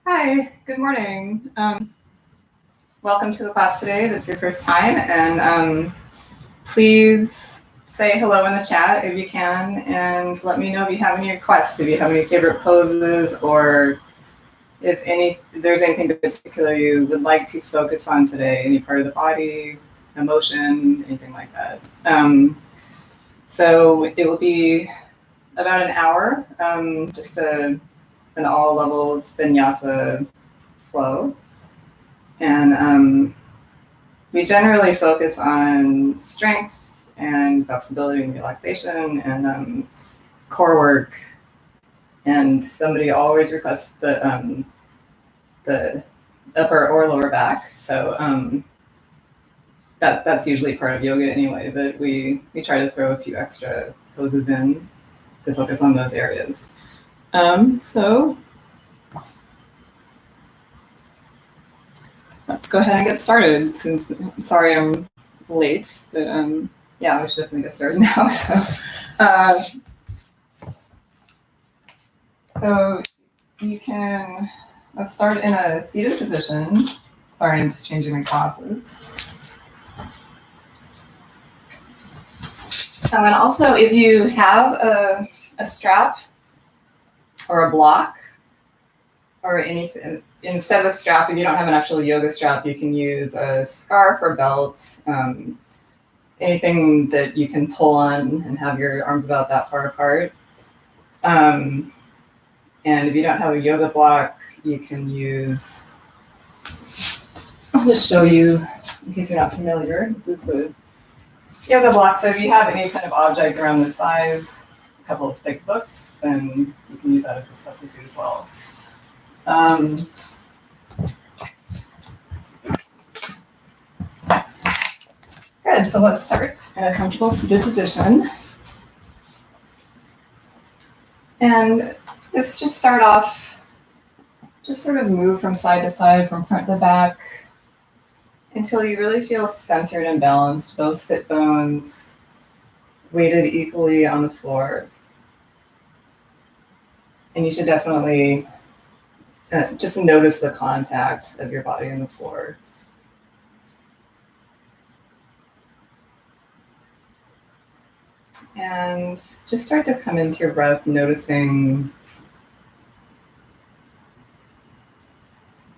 Hi, good morning. Welcome to the class today. This is your first time, and please say hello in the chat if you can, and let me know if you have any requests, if you have any favorite poses, or if there's anything particular you would like to focus on today, any part of the body, emotion, anything like that. So it will be about an hour, just an all levels vinyasa flow. And we generally focus on strength and flexibility and relaxation and core work. And somebody always requests the upper or lower back. So that's usually part of yoga anyway, but we try to throw a few extra poses in to focus on those areas. So let's go ahead and get started. Sorry I'm late, but yeah, we should definitely get started now. So you can, let's start in a seated position. Sorry, I'm just changing my glasses. And also, if you have a strap or a block or anything, instead of a strap, if you don't have an actual yoga strap, you can use a scarf or belt, anything that you can pull on and have your arms about that far apart. And if you don't have a yoga block, you can use, I'll just show you in case you're not familiar. This is the yoga block. So if you have any kind of object around this size, a couple of thick books, then you can use that as a substitute as well. Good, so let's start in a comfortable seated position. And let's just start off, just sort of move from side to side, from front to back, until you really feel centered and balanced, both sit bones weighted equally on the floor. And you should definitely just notice the contact of your body and the floor. And just start to come into your breath, noticing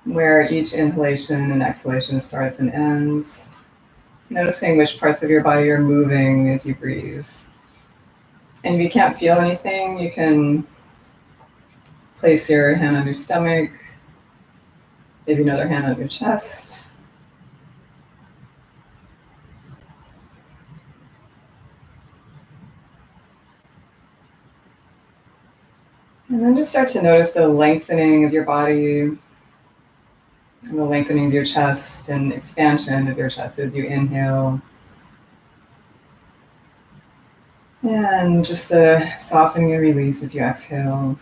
where each inhalation and exhalation starts and ends. Noticing which parts of your body are moving as you breathe. And if you can't feel anything, you can place your hand on your stomach, maybe another hand on your chest. And then just start to notice the lengthening of your body and the lengthening of your chest and expansion of your chest as you inhale. And just the softening and release as you exhale.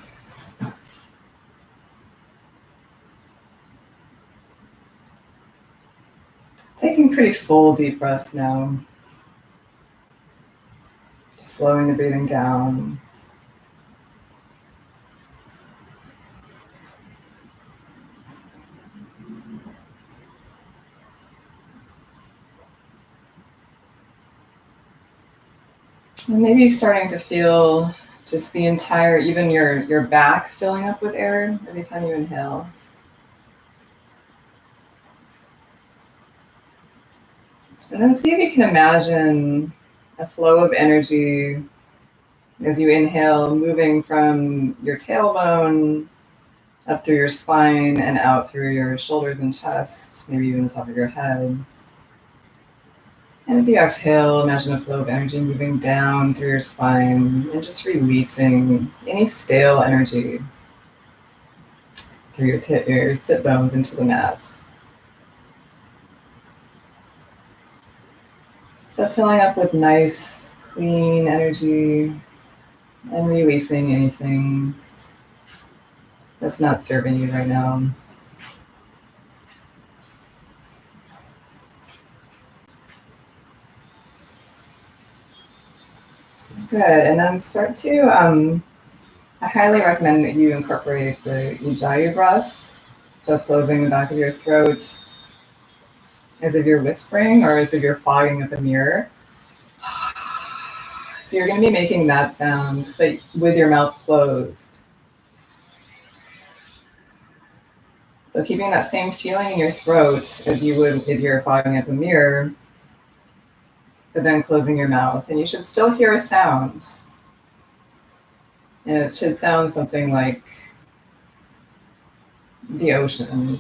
Taking pretty full deep breaths now. Just slowing the breathing down. And maybe starting to feel just the entire, even your back filling up with air every time you inhale. And then see if you can imagine a flow of energy as you inhale, moving from your tailbone up through your spine and out through your shoulders and chest, maybe even the top of your head. And as you exhale, imagine a flow of energy moving down through your spine and just releasing any stale energy through your sit bones into the mat. So filling up with nice, clean energy and releasing anything that's not serving you right now. Good, and then start to, I highly recommend that you incorporate the Ujjayi breath So closing the back of your throat as if you're whispering or as if you're fogging up a mirror. So you're going to be making that sound, but with your mouth closed. So keeping that same feeling in your throat as you would if you're fogging up a mirror, but then closing your mouth. And you should still hear a sound. And it should sound something like the ocean.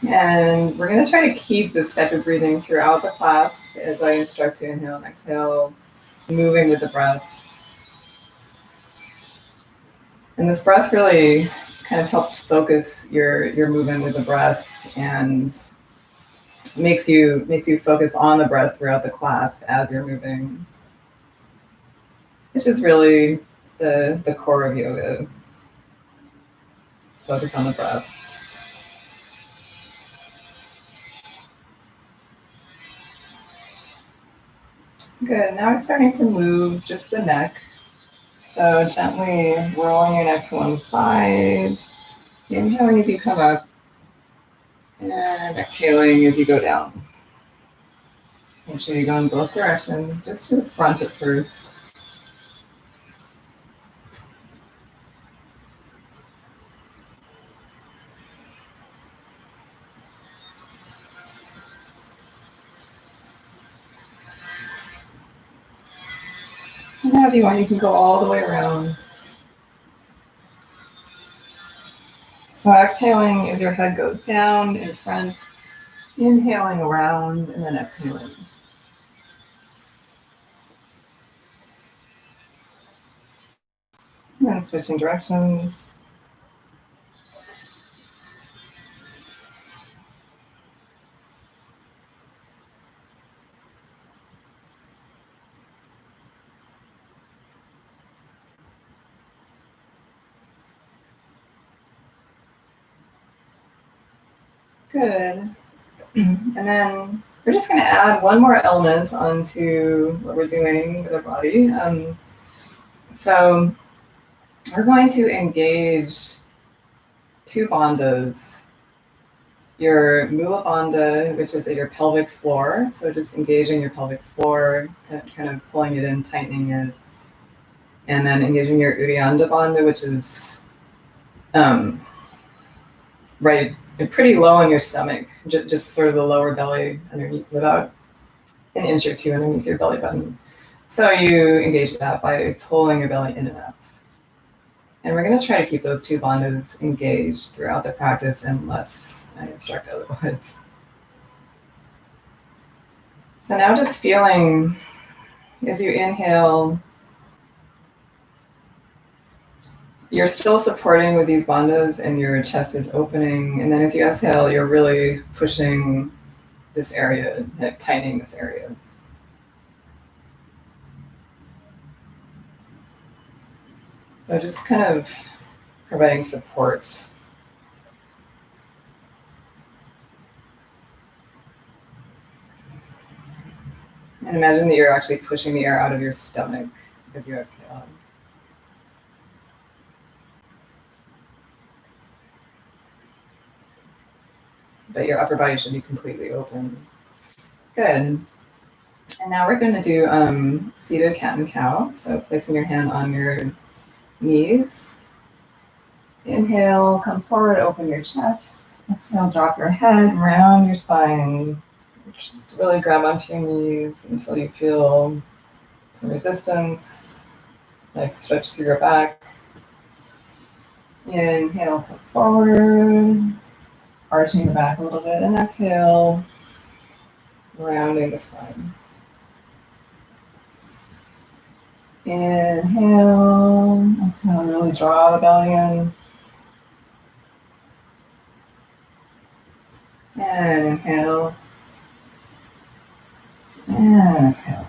And we're going to try to keep this type of breathing throughout the class as I instruct you, inhale and exhale, moving with the breath. And this breath really kind of helps focus your movement with the breath and makes you focus on the breath throughout the class as you're moving, which is really the core of yoga. Focus on the breath. Good. Now it's starting to move just the neck. So gently rolling your neck to one side, inhaling as you come up, and exhaling as you go down. Make sure you go in both directions, just to the front at first. And now if you want, you can go all the way around. So exhaling as your head goes down in front, inhaling around, and then exhaling. And then switching directions. Good. And then we're just going to add one more element onto what we're doing with our body. So we're going to engage two bandhas. Your Mula Bandha, which is at your pelvic floor. So just engaging your pelvic floor, kind of pulling it in, tightening it. And then engaging your Uddiyana Bandha, which is right pretty low on your stomach, just sort of the lower belly underneath, about an inch or two underneath your belly button. So you engage that by pulling your belly in and up. And we're going to try to keep those two bandhas engaged throughout the practice unless I instruct otherwise. So now just feeling as you inhale, you're still supporting with these bandhas and your chest is opening. And then as you exhale, you're really pushing this area, tightening this area. So just kind of providing support. And imagine that you're actually pushing the air out of your stomach as you exhale. But your upper body should be completely open. Good. And now we're going to do seated cat and cow. So placing your hand on your knees. Inhale, come forward, open your chest. Exhale, drop your head, round your spine. Just really grab onto your knees until you feel some resistance. Nice stretch through your back. Inhale, come forward, arching the back a little bit, and exhale, rounding the spine. Inhale, exhale, really draw the belly in. And inhale. And exhale.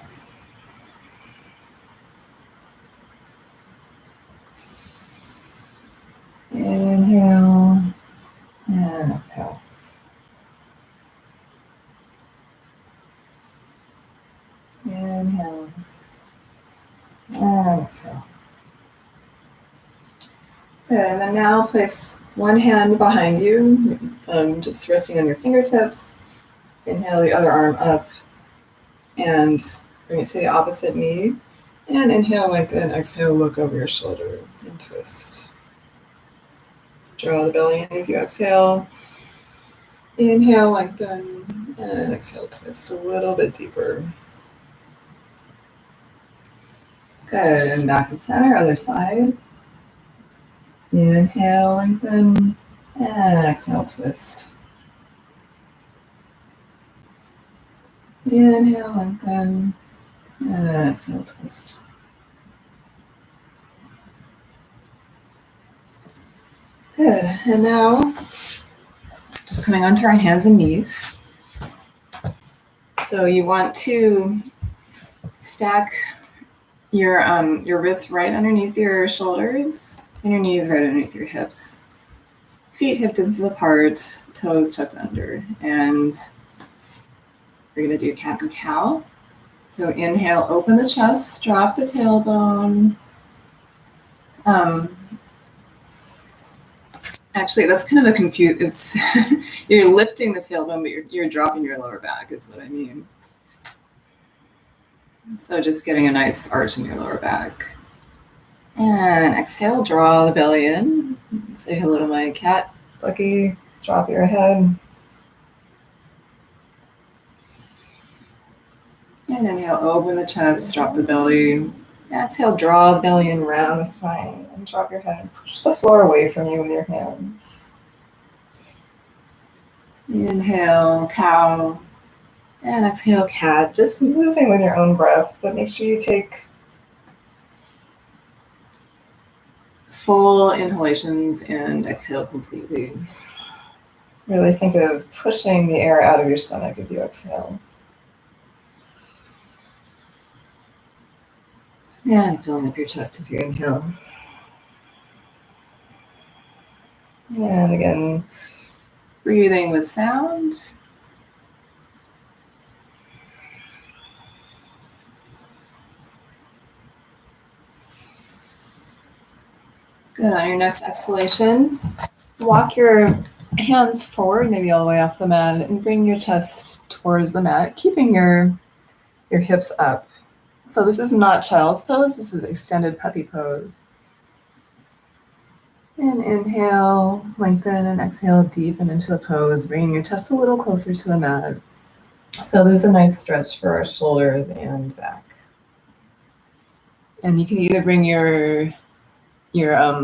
Inhale. And exhale. And exhale. Good, and then now place one hand behind you, just resting on your fingertips. Inhale the other arm up and bring it to the opposite knee. And inhale, lengthen, exhale, look over your shoulder and twist. Draw the belly in as you exhale. Inhale, lengthen, and exhale, twist a little bit deeper. Good, and back to center, other side. Inhale, lengthen, and exhale, twist. Inhale, lengthen, and exhale, twist. Good, and now just coming onto our hands and knees. So you want to stack your wrists right underneath your shoulders and your knees right underneath your hips. Feet hip distance apart, toes tucked under. And we're going to do cat and cow. So inhale, open the chest, drop the tailbone. Actually, that's kind of a it's you're lifting the tailbone, but you're dropping your lower back is what I mean. So just getting a nice arch in your lower back. And exhale, draw the belly in. Say hello to my cat, Lucky. Drop your head. And inhale, open the chest, drop the belly. Exhale, draw the belly in, round the spine, and drop your head and push the floor away from you with your hands. Inhale, cow, and exhale, cat. Just moving with your own breath, but make sure you take full inhalations and exhale completely. Really think of pushing the air out of your stomach as you exhale. And filling up your chest as you inhale. And again, breathing with sound. Good, on your next exhalation, walk your hands forward, maybe all the way off the mat, and bring your chest towards the mat, keeping your hips up. So this is not child's pose, this is extended puppy pose. And inhale, lengthen, and exhale, deepen into the pose, bringing your chest a little closer to the mat. So this is a nice stretch for our shoulders and back. And you can either bring your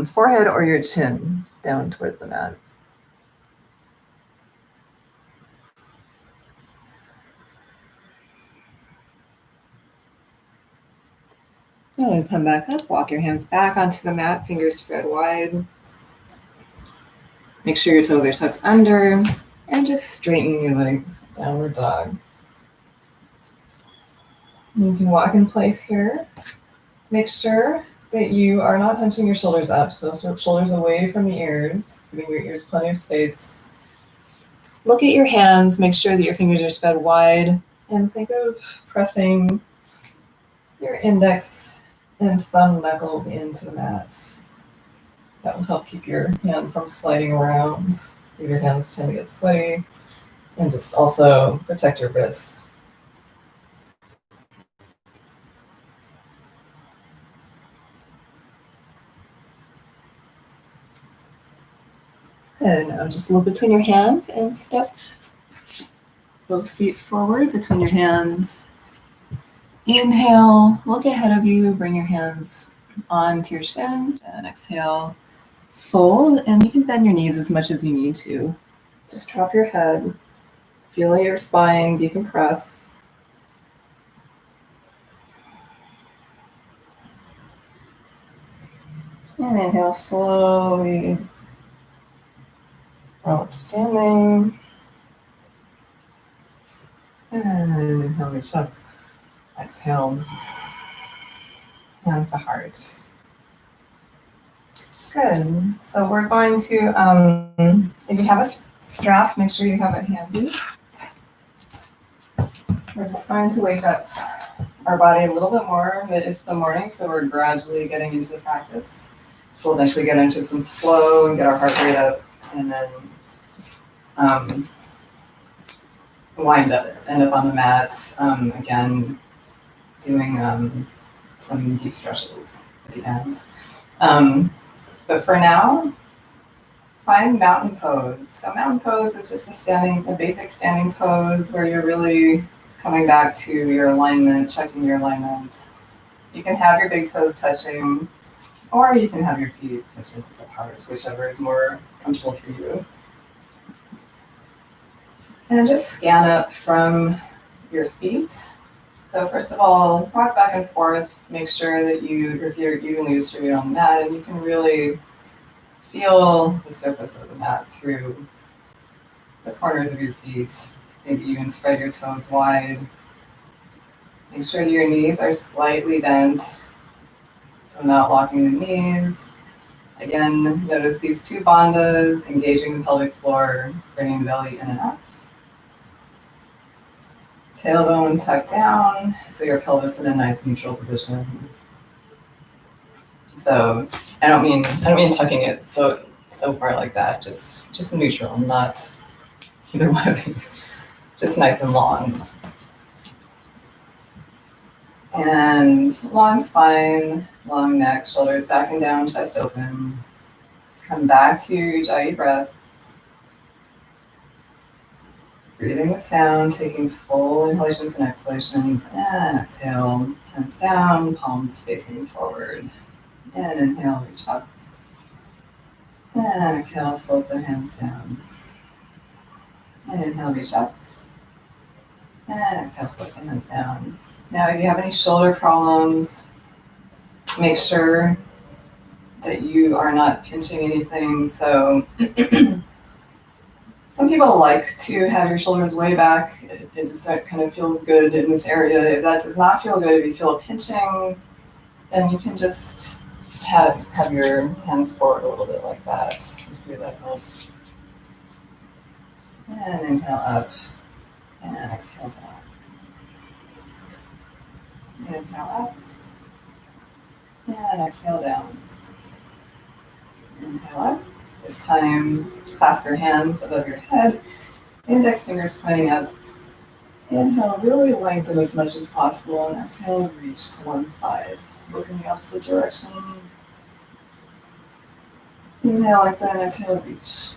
forehead or your chin down towards the mat. Good, come back up, walk your hands back onto the mat, fingers spread wide. Make sure your toes are tucked under, and just straighten your legs, downward dog. You can walk in place here. Make sure that you are not hunching your shoulders up, so shoulders away from the ears, giving your ears plenty of space. Look at your hands, make sure that your fingers are spread wide, and think of pressing your index and thumb knuckles into the mat. That will help keep your hand from sliding around. Your hands tend to get sweaty, and just also protect your wrists. And now just look between your hands and step both feet forward between your hands. Inhale, look ahead of you, bring your hands onto your shins, and exhale, fold, and you can bend your knees as much as you need to. Just drop your head, feel your spine decompress. And inhale slowly, roll up to standing. And inhale, reach up. Exhale, hands to heart. Good. So we're going to, if you have a strap, make sure you have it handy. We're just going to wake up our body a little bit more. It's the morning, so we're gradually getting into the practice. We'll eventually get into some flow and get our heart rate up, and then end up on the mat, again, doing some deep stretches at the end. But for now, find mountain pose. So mountain pose is just a basic standing pose where you're really coming back to your alignment, checking your alignment. You can have your big toes touching, or you can have your feet touching as apart, whichever is more comfortable for you. And just scan up from your feet. So first of all, rock back and forth. Make sure that if you're evenly distributed on the mat, and you can really feel the surface of the mat through the corners of your feet. Maybe even spread your toes wide. Make sure that your knees are slightly bent, so not locking the knees. Again, notice these two bandhas, engaging the pelvic floor, bringing the belly in and up. Tailbone tucked down, so your pelvis in a nice neutral position. So I don't mean tucking it so far like that. Just neutral, not either one of these. Just nice and long. And long spine, long neck, shoulders back and down, chest open. Come back to your Ujjayi breath. Breathing with sound, taking full inhalations and exhalations, and exhale, hands down, palms facing forward. And inhale, reach up. And exhale, float the hands down. And inhale, reach up. And exhale, float the hands down. Now, if you have any shoulder problems, make sure that you are not pinching anything. So some people like to have your shoulders way back. It just kind of feels good in this area. If that does not feel good, if you feel a pinching, then you can just have your hands forward a little bit like that. Let's see if that helps. And inhale up, and exhale down. Inhale up, and exhale down. Inhale up. This time, clasp your hands above your head, index fingers pointing up. Inhale, really lengthen as much as possible, and exhale, reach to one side. Look in the opposite direction. Inhale like that, exhale, reach.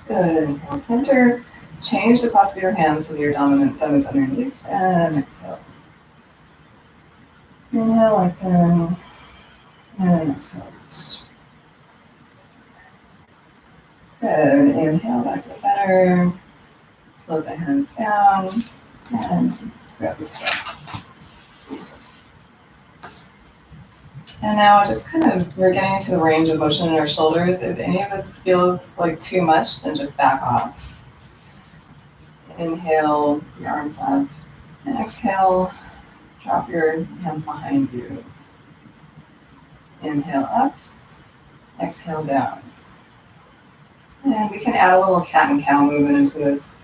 Good, inhale, center. Change the clasp of your hands so that your dominant thumb is underneath, and exhale. Inhale, lengthen, and exhale, reach. Good, inhale, back to center. Float the hands down, and grab the strap. And now we're getting into the range of motion in our shoulders. If any of this feels like too much, then just back off. Inhale, the arms up, and exhale, drop your hands behind you. Inhale up, exhale down. And we can add a little cat and cow movement into this.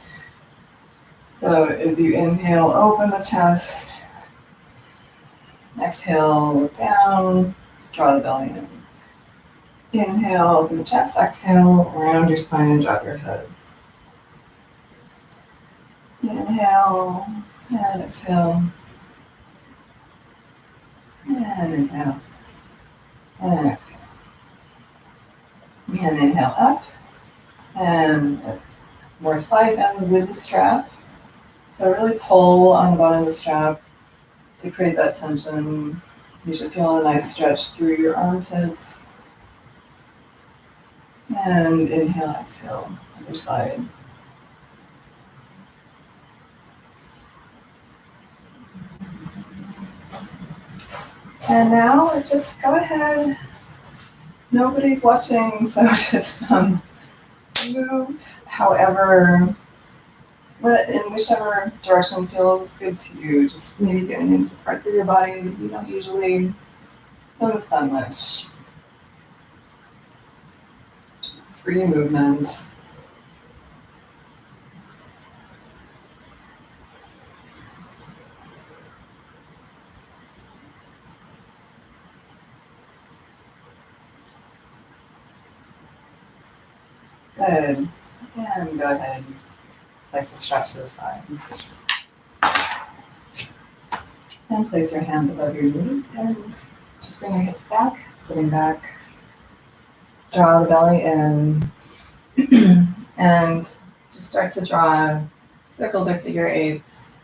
So as you inhale, open the chest. Exhale, look down, draw the belly in. Inhale, open the chest. Exhale, round your spine and drop your head. Inhale, and exhale. And inhale, and exhale. And inhale up, and more side bends with the strap. So really pull on the bottom of the strap to create that tension. You should feel a nice stretch through your armpits. And inhale, exhale, other side. And now just go ahead. Nobody's watching, so just move in whichever direction feels good to you. Just maybe getting into parts of your body that you don't usually notice that much. Just free movement. Good. And go ahead and place the strap to the side. And place your hands above your knees and just bring your hips back, sitting back. Draw the belly in and just start to draw circles or figure eights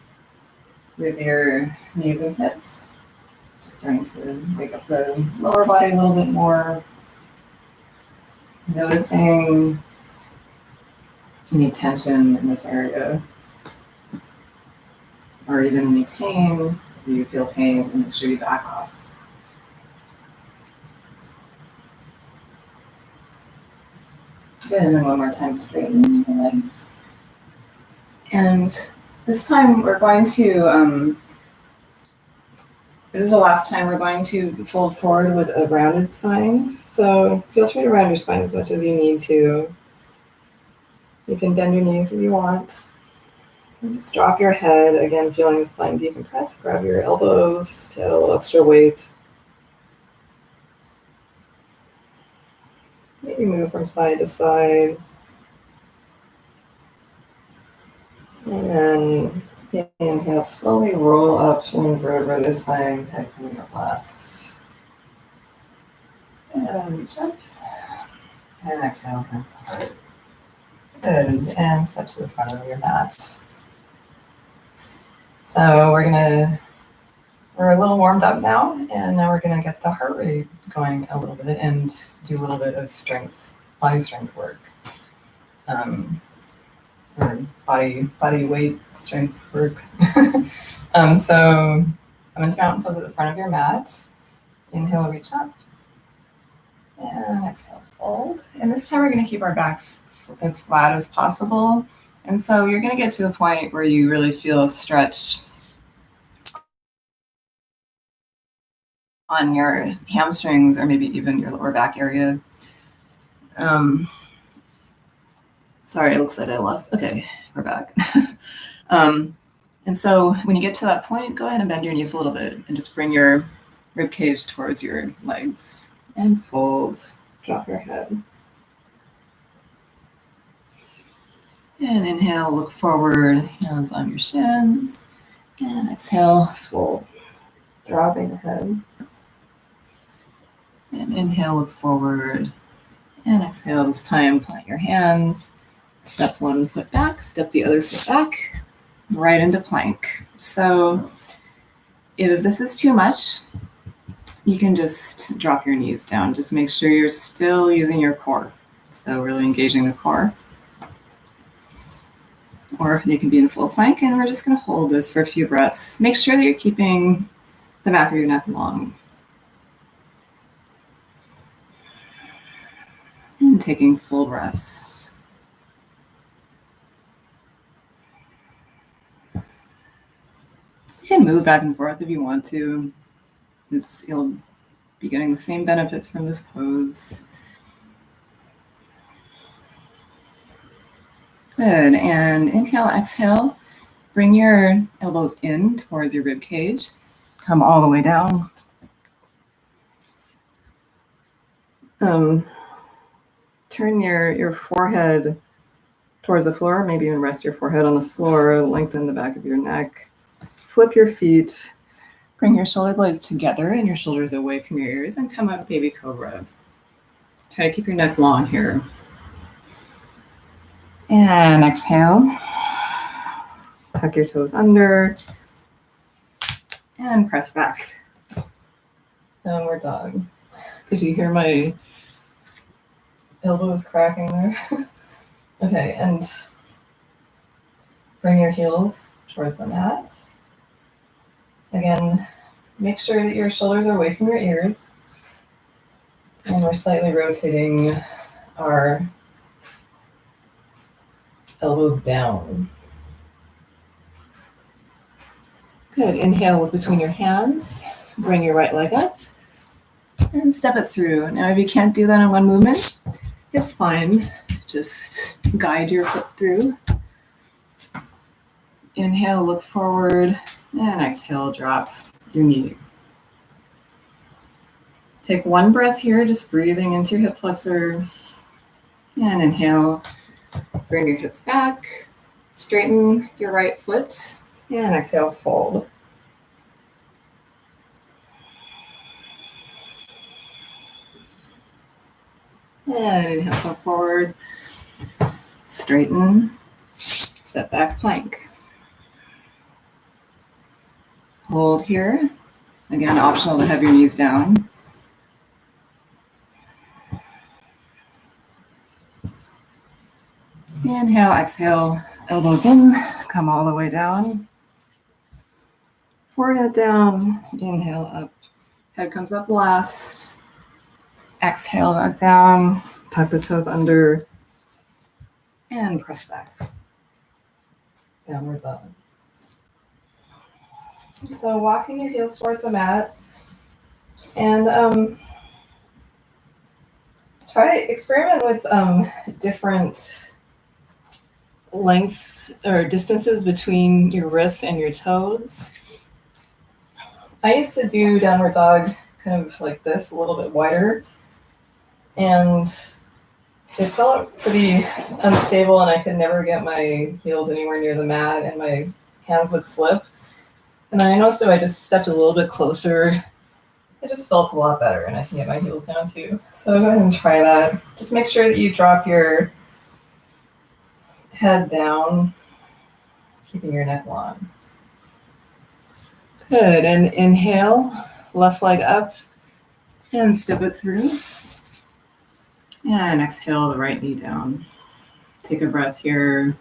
with your knees and hips. Just starting to wake up the lower body a little bit more. Noticing any tension in this area or even any pain. If you feel pain, make sure you back off. Good, and then one more time, straighten the legs. And this time we're going to, this is the last time we're going to fold forward with a rounded spine. So feel free to round your spine as much as you need to. You can bend your knees if you want. And just drop your head, again, feeling the spine decompress. Grab your elbows to add a little extra weight. Maybe move from side to side. And then inhale, slowly roll up one vertebra this time, head coming up last. And reach up. And exhale, hands to heart. Good, and step to the front of your mat. So we're a little warmed up now, and now we're gonna get the heart rate going a little bit and do a little bit of strength, body strength work. Or body weight strength work. So come into mountain pose at the front of your mat. Inhale, reach up. And exhale, fold. And this time we're gonna keep our backs as flat as possible. And so you're gonna get to a point where you really feel a stretch on your hamstrings or maybe even your lower back area. Sorry, it looks like I lost. Okay, we're back. And so when you get to that point, go ahead and bend your knees a little bit and just bring your rib cage towards your legs and fold. Drop your head. And inhale, look forward, hands on your shins. And exhale, fold. Dropping the head. And inhale, look forward. And exhale, this time plant your hands. Step one foot back, step the other foot back, right into plank. So if this is too much, you can just drop your knees down. Just make sure you're still using your core. So really engaging the core. Or you can be in full plank, and we're just gonna hold this for a few breaths. Make sure that you're keeping the back of your neck long. And taking full breaths. You can move back and forth if you want to. You'll be getting the same benefits from this pose. Good, and inhale, exhale. Bring your elbows in towards your rib cage. Come all the way down. Turn your forehead towards the floor, maybe even rest your forehead on the floor, lengthen the back of your neck. Flip your feet, bring your shoulder blades together and your shoulders away from your ears, and come up baby cobra. Try to keep your neck long here. And exhale. Tuck your toes under. And press back. Downward dog. Could you hear my elbows cracking there? Okay, and bring your heels towards the mat. Again, make sure that your shoulders are away from your ears. And we're slightly rotating our elbows down. Good, inhale, look between your hands. Bring your right leg up and step it through. Now, if you can't do that in one movement, it's fine. Just guide your foot through. Inhale, look forward, and exhale, drop your knee. Take one breath here, just breathing into your hip flexor. And inhale, bring your hips back, straighten your right foot, and exhale, fold. And inhale, come forward, straighten, step back, plank. Hold here. Again, optional to have your knees down. Inhale, exhale, elbows in, come all the way down. Forehead down, inhale up. Head comes up last. Exhale back down, tuck the toes under, and press back. Downward dog. So walking your heels towards the mat, and experiment with different lengths or distances between your wrists and your toes. I used to do downward dog kind of like this, a little bit wider, and it felt pretty unstable, and I could never get my heels anywhere near the mat, and my hands would slip. And I noticed if I just stepped a little bit closer, it just felt a lot better, and I can get my heels down too. So go ahead and try that. Just make sure that you drop your head down, keeping your neck long. Good, and inhale, left leg up, and step it through. And exhale, the right knee down. Take a breath here.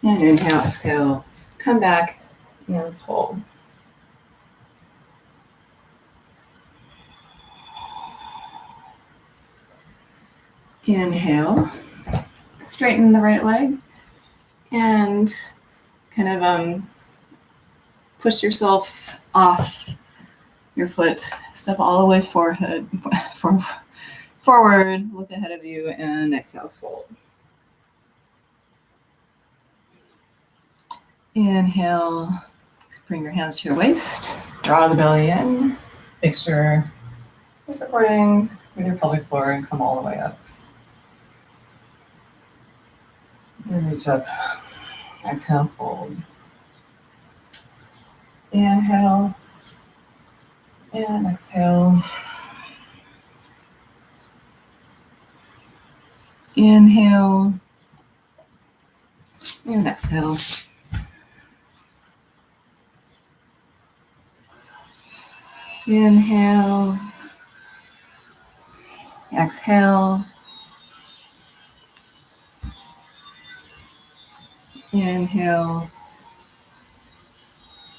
And inhale, exhale, come back and fold. Inhale, straighten the right leg, and kind of push yourself off your foot. Step all the way forward, look ahead of you, and exhale, fold. Inhale, bring your hands to your waist, draw the belly in, make sure you're supporting with your pelvic floor, and come all the way up. And reach up, exhale, fold. Inhale, and exhale. Inhale, and exhale. Inhale, exhale. Inhale,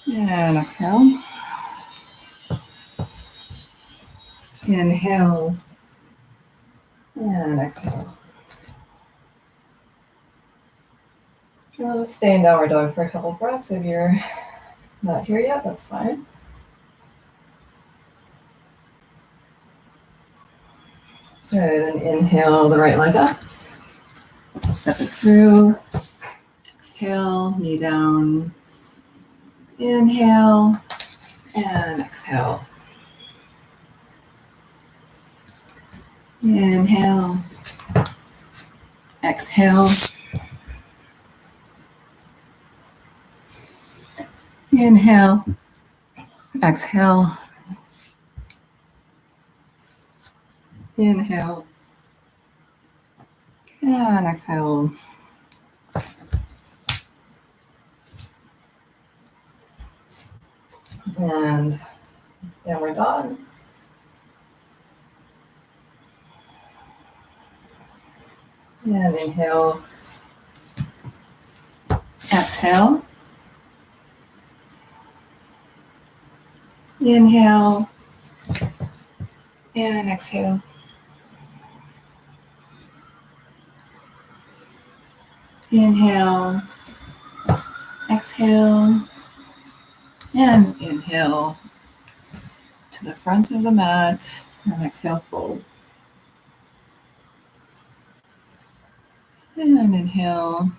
and exhale. Inhale, and exhale. You'll just stay in downward dog for a couple breaths. If you're not here yet, that's fine. Good, and inhale the right leg up. Step it through. Exhale, knee down. Inhale, and exhale. Inhale, exhale. Inhale, exhale. Inhale, and exhale. And downward dog. And inhale, exhale. Inhale, and exhale. Inhale, exhale, and inhale to the front of the mat, and exhale, fold. And inhale,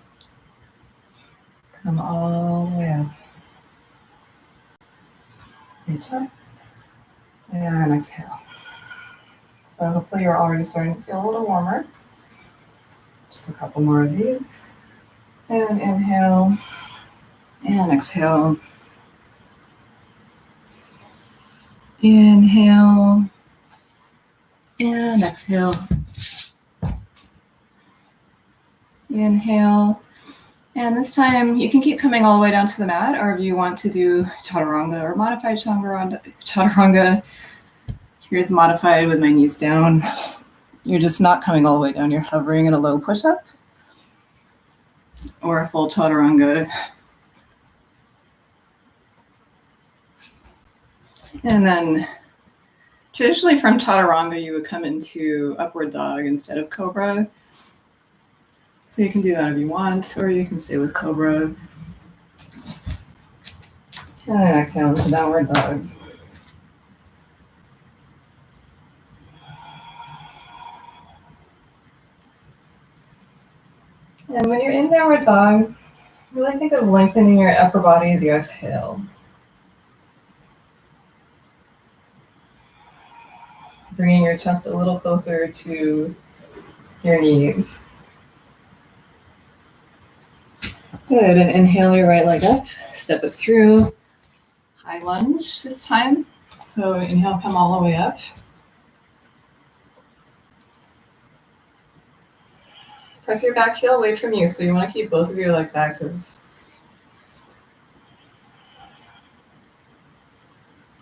come all the way up. Reach up, and exhale. So hopefully you're already starting to feel a little warmer. Just a couple more of these. And inhale and exhale. Inhale and exhale. Inhale. And this time you can keep coming all the way down to the mat, or if you want to do chaturanga or modified chaturanga, here's modified with my knees down. You're just not coming all the way down. You're hovering in a low push-up or a full chaturanga. And then traditionally from chaturanga, you would come into upward dog instead of cobra. So you can do that if you want, or you can stay with cobra. And exhale into downward dog. And when you're in downward dog, really think of lengthening your upper body as you exhale. Bringing your chest a little closer to your knees. Good, and inhale your right leg up, step it through. High lunge this time. So inhale, come all the way up. Press your back heel away from you, so you want to keep both of your legs active.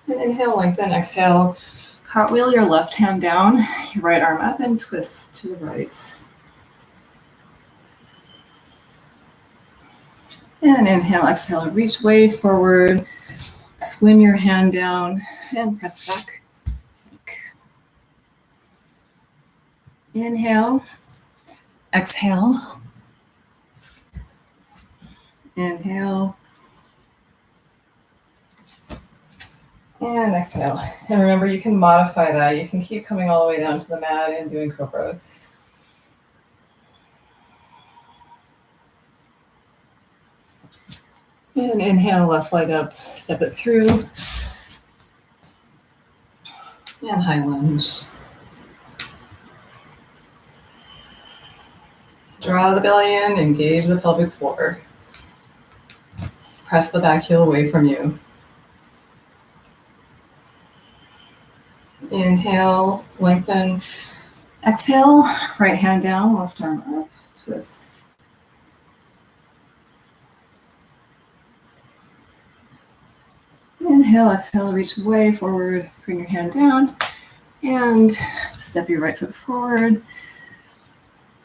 And inhale, lengthen, exhale. Cartwheel your left hand down, your right arm up, and twist to the right. And inhale, exhale, reach way forward. Swim your hand down and press back. Inhale, exhale. Inhale. And exhale. And remember, you can modify that. You can keep coming all the way down to the mat and doing cobra. And inhale, left leg up, step it through. And high lunge. Draw the belly in, engage the pelvic floor. Press the back heel away from you. Inhale, lengthen. Exhale, right hand down, left arm up, twist. Inhale, exhale, reach way forward, bring your hand down, and step your right foot forward.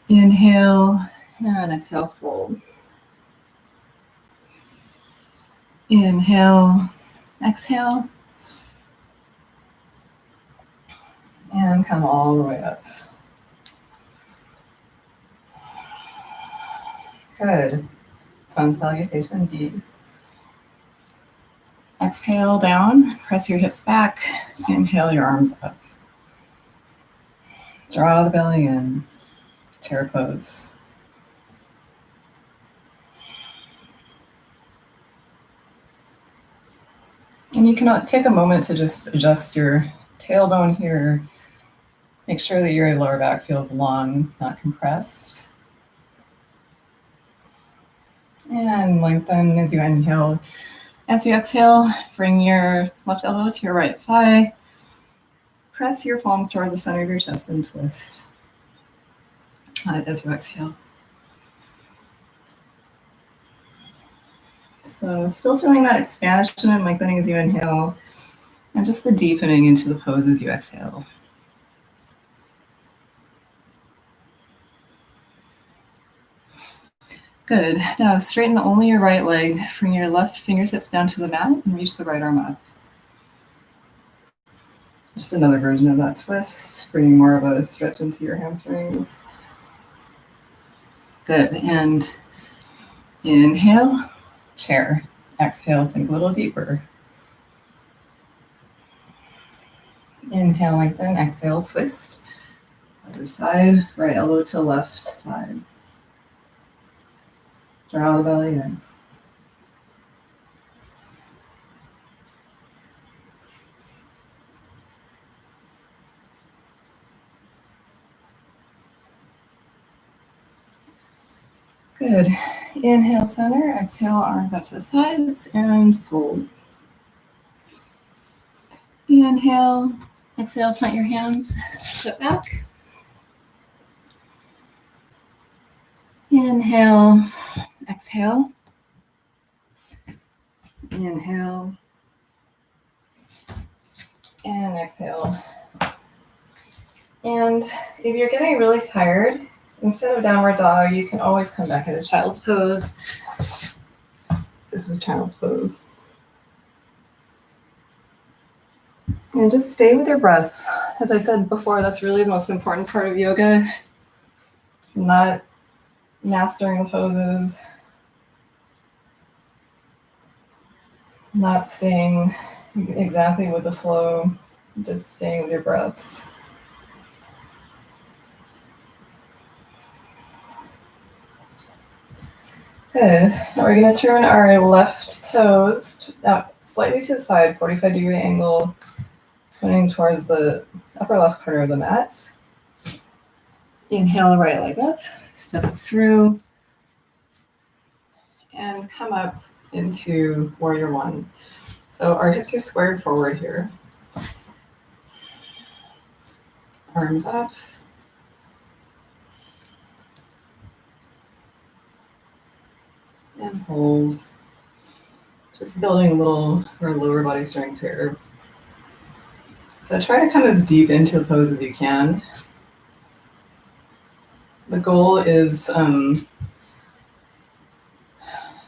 Inhale, and exhale, fold. Inhale, exhale, and come all the way up. Good. Sun salutation B. Exhale down, press your hips back, inhale your arms up. Draw the belly in, chair pose. And you can take a moment to just adjust your tailbone here. Make sure that your lower back feels long, not compressed. And lengthen as you inhale. As you exhale, bring your left elbow to your right thigh. Press your palms towards the center of your chest and twist as you exhale. So still feeling that expansion and lengthening as you inhale, and just the deepening into the pose as you exhale. Good. Now straighten only your right leg. Bring your left fingertips down to the mat and reach the right arm up. Just another version of that twist, bringing more of a stretch into your hamstrings. Good. And inhale, chair. Exhale, sink a little deeper. Inhale, lengthen. Exhale, twist. Other side, right elbow to left side. Draw the belly in. Good. Inhale, center. Exhale, arms out to the sides and fold. Inhale. Exhale, plant your hands. Step back. Inhale. Exhale. Inhale. And exhale. And if you're getting really tired, instead of downward dog, you can always come back into child's pose. This is child's pose. And just stay with your breath. As I said before, that's really the most important part of yoga. Not mastering the poses, not staying exactly with the flow, just staying with your breath. Good. Now we're going to turn our left toes out slightly to the side, 45-degree angle, pointing towards the upper left corner of the mat. Inhale, right leg up, step it through, and come up into warrior one. So our hips are squared forward here. Arms up. And hold. Just building a little lower body strength here. So try to come as deep into the pose as you can. The goal is to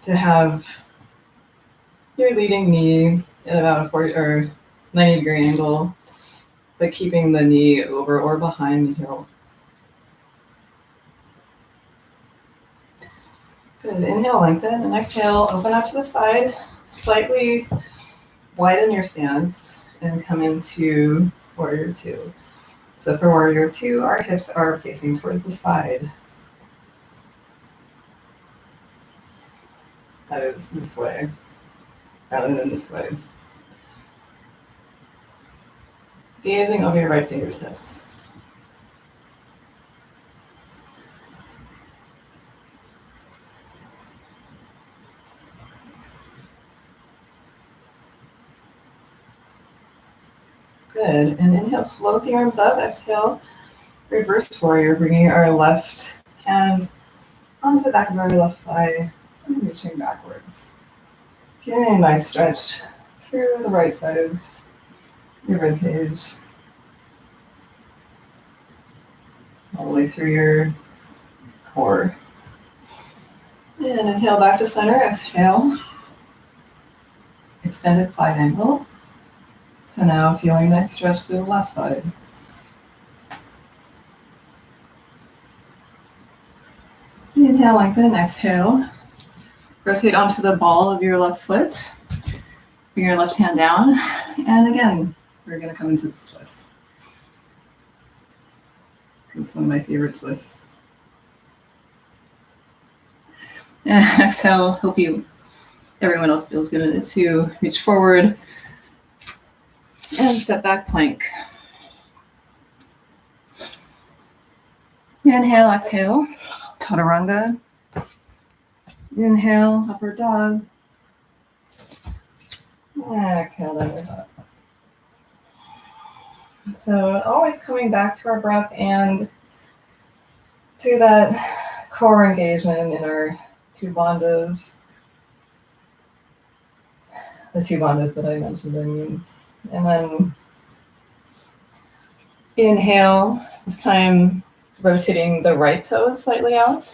have your leading knee at about a 40 or 90-degree angle, but keeping the knee over or behind the heel. Good. Inhale, lengthen, and exhale, open out to the side. Slightly widen your stance and come into warrior two. So for warrior two, our hips are facing towards the side. That is this way, rather than this way. Gazing over your right fingertips. Good. And inhale, float the arms up. Exhale, reverse warrior, bringing our left hand onto the back of our left thigh and reaching backwards. Getting a nice stretch through the right side of your rib cage. All the way through your core. And inhale back to center. Exhale. Extended side angle. So now feeling a nice stretch through the left side. Inhale, lengthen, exhale. Rotate onto the ball of your left foot. Bring your left hand down. And again, we're going to come into this twist. It's one of my favorite twists. And exhale, hope everyone else feels good in it too. Reach forward and step back plank. Inhale, exhale, chaturanga. Inhale, upward dog. And exhale, downward dog. So always coming back to our breath and to that core engagement in our two bandhas. The two bandhas that I mentioned, And then inhale, this time rotating the right toes slightly out.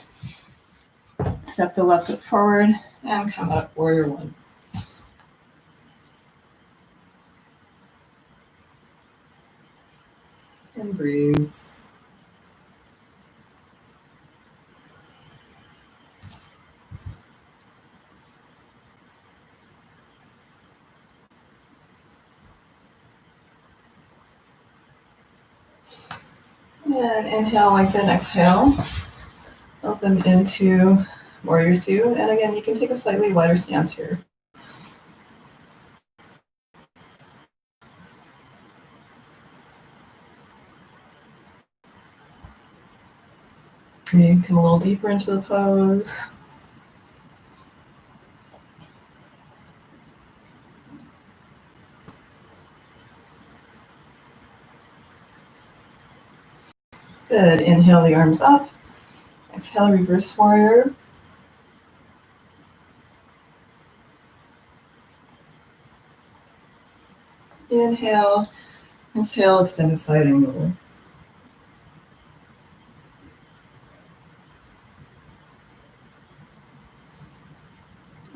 Step the left foot forward and come up, warrior one. And breathe. And inhale, lengthen, exhale. Open into warrior two. And again, you can take a slightly wider stance here. You come a little deeper into the pose. Good. Inhale the arms up. Exhale, reverse warrior. Inhale. Exhale, extended side angle.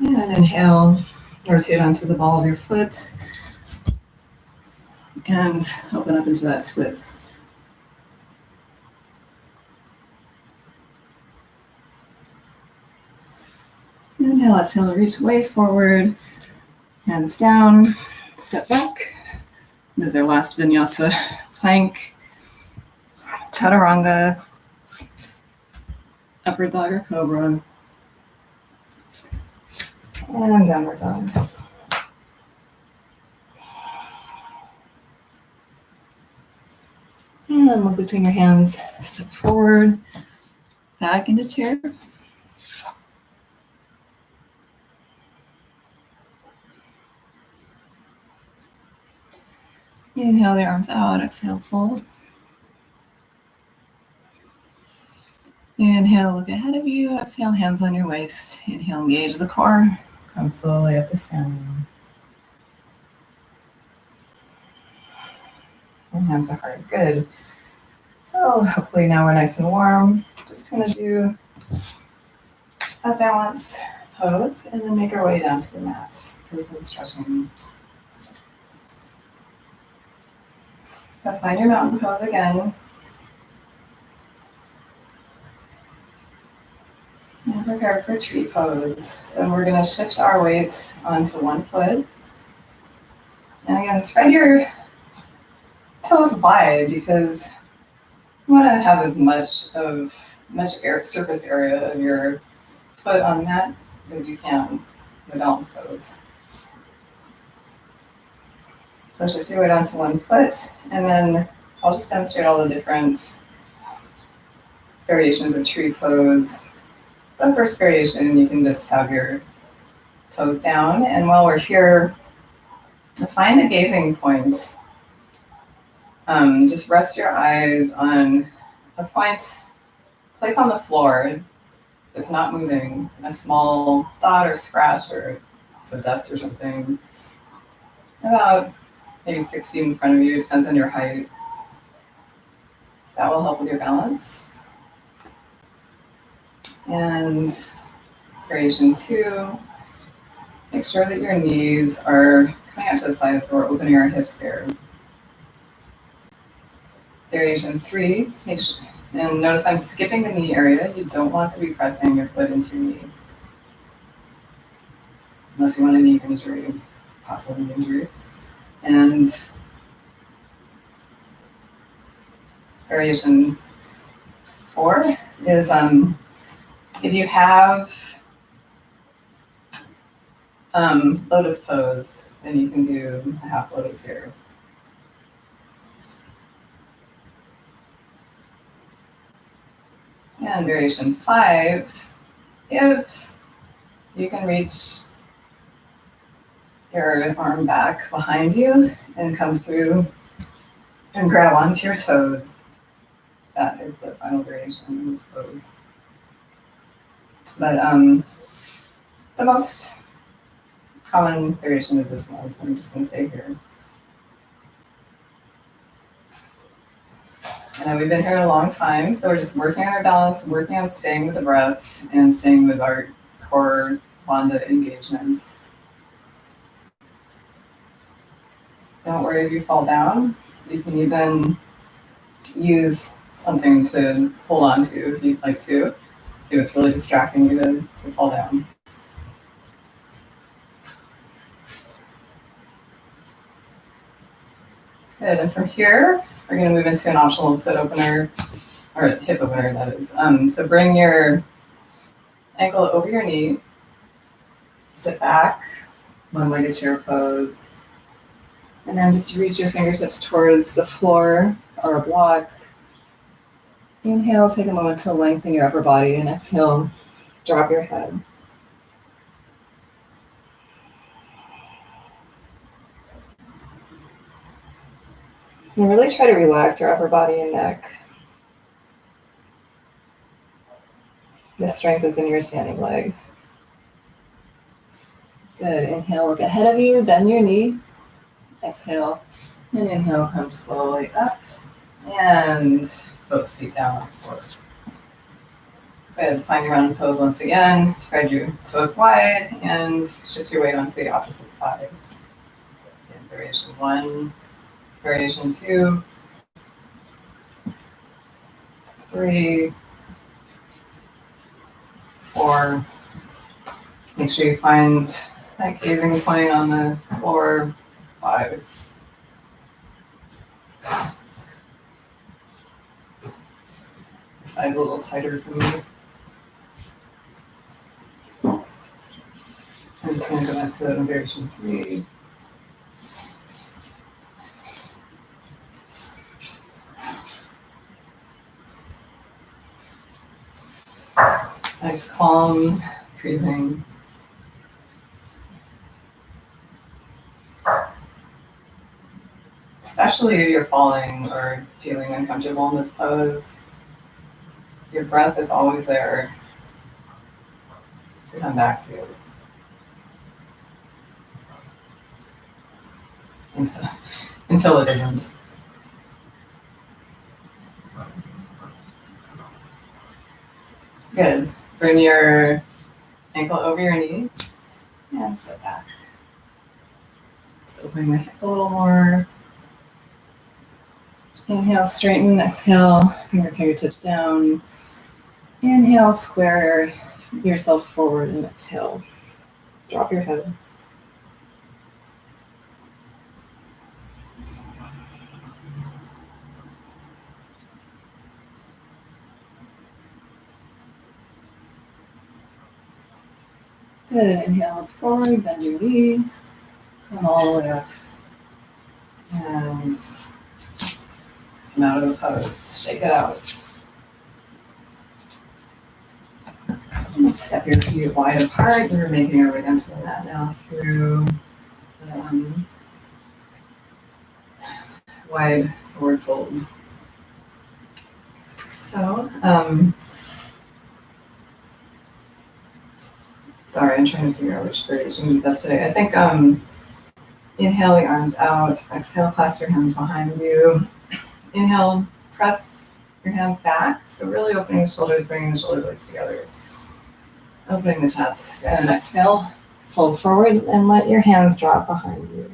And inhale, rotate onto the ball of your foot. And open up into that twist. Inhale, exhale, reach way forward. Hands down, step back. This is our last vinyasa plank. Chaturanga, upward dog or cobra. And downward dog. And look between your hands, step forward, back into chair. Inhale the arms out, exhale, fold. Inhale, look ahead of you, exhale, hands on your waist. Inhale, engage the core, come slowly up to standing. And hands to heart, good. So hopefully now we're nice and warm. Just gonna do a balanced pose and then make our way down to the mat for some stretching. So find your mountain pose again. And prepare for tree pose. So we're gonna shift our weight onto one foot. And again, spread your toes wide because you wanna have as much surface area of your foot on the mat as you can in a balance pose. So shift your weight onto one foot, and then I'll just demonstrate all the different variations of tree pose. So first variation, you can just have your toes down, and while we're here, find a gazing point. Just rest your eyes on a point, place on the floor that's not moving, a small dot or scratch or some dust or something, about maybe 6 feet in front of you, depends on your height. That will help with your balance. And variation 2, make sure that your knees are coming out to the side, so we're opening our hips there. Variation 3, and notice I'm skipping the knee area. You don't want to be pressing your foot into your knee, unless you want a knee injury, possible knee injury. And variation 4 is if you have lotus pose, then you can do a half lotus here. And variation 5, if you can reach your arm back behind you and come through and grab onto your toes. That is the final variation of this pose. But the most common variation is this one, so I'm just gonna stay here. And we've been here a long time, so we're just working on our balance, working on staying with the breath and staying with our core bandha engagement. Don't worry if you fall down. You can even use something to hold on to if you'd like to. See what's really distracting you to fall down. Good, and from here, we're gonna move into an optional foot opener, or hip opener, that is. So bring your ankle over your knee, sit back, one-legged chair pose. And then just reach your fingertips towards the floor or a block. Inhale, take a moment to lengthen your upper body, and exhale, drop your head. And really try to relax your upper body and neck. The strength is in your standing leg. Good. Inhale, look ahead of you, bend your knee. Exhale, and inhale, come slowly up, and both feet down on the floor. Good. Find your round pose once again. Spread your toes wide, and shift your weight onto the opposite side. And variation 1, variation 2, 3, 4. Make sure you find that gazing point on the floor. 5. Side a little tighter for me. I'm just going to go back to that variation 3. Nice, calm breathing. Especially if you're falling or feeling uncomfortable in this pose, your breath is always there to come back to until it isn't. Good. Bring your ankle over your knee and sit back. Just opening the hip a little more. Inhale, straighten. Exhale, bring your fingertips down. Inhale, square yourself forward, and exhale, drop your head. Good. Inhale, look forward, bend your knee, come all the way up, and come out of the pose. Shake it out. Step your feet wide apart. We're making our way down to the mat now through wide forward fold. So, sorry, I'm trying to figure out which variation would be best today. I think inhale the arms out. Exhale, clasp your hands behind you. Inhale, press your hands back. So really opening the shoulders, bringing the shoulder blades together. Opening the chest, and exhale, fold forward and let your hands drop behind you.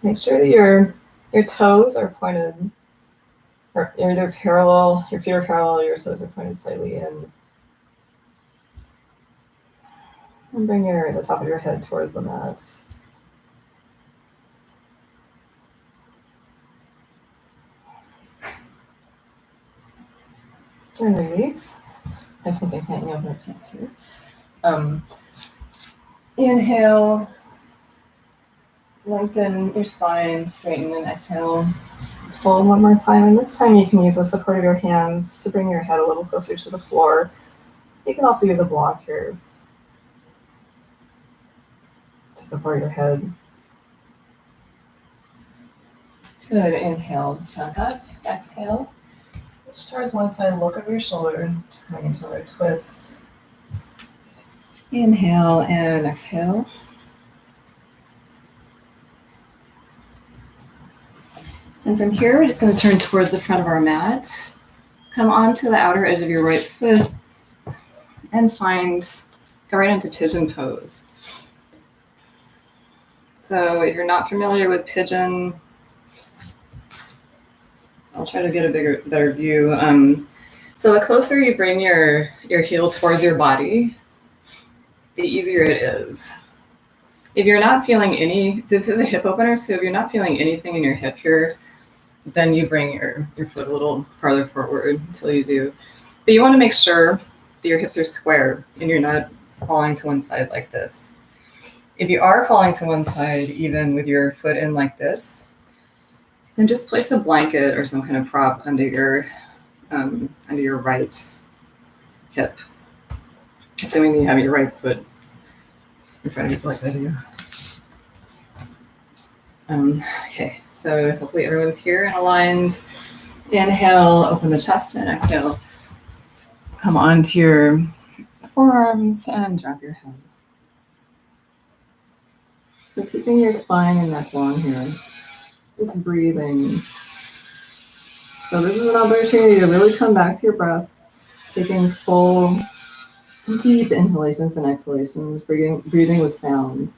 Make sure that your toes are pointed, or either parallel, your feet are parallel, your toes are pointed slightly in. And bring the top of your head towards the mat. And release. I have something hanging over my pants here. Inhale, lengthen your spine, straighten, and exhale. Fold one more time, and this time you can use the support of your hands to bring your head a little closer to the floor. You can also use a block here to support your head. Good. Inhale, back up. Exhale. Reach towards one side, look over your shoulder, just coming into another twist. Inhale and exhale. And from here, we're just going to turn towards the front of our mat. Come onto the outer edge of your right foot and go right into pigeon pose. So if you're not familiar with pigeon, I'll try to get a better view. So the closer you bring your heel towards your body, the easier it is. If you're not feeling this is a hip opener, so if you're not feeling anything in your hip here, then you bring your foot a little farther forward until you do. But you want to make sure that your hips are square and you're not falling to one side like this. If you are falling to one side, even with your foot in like this, Then just place a blanket or some kind of prop under your right hip, assuming you have your right foot in front of you like I do. Okay, so hopefully everyone's here and aligned. Inhale, open the chest, and exhale. Come onto your forearms and drop your head. So keeping your spine and neck long here, just breathing. So this is an opportunity to really come back to your breath, taking full, deep inhalations and exhalations, breathing with sound.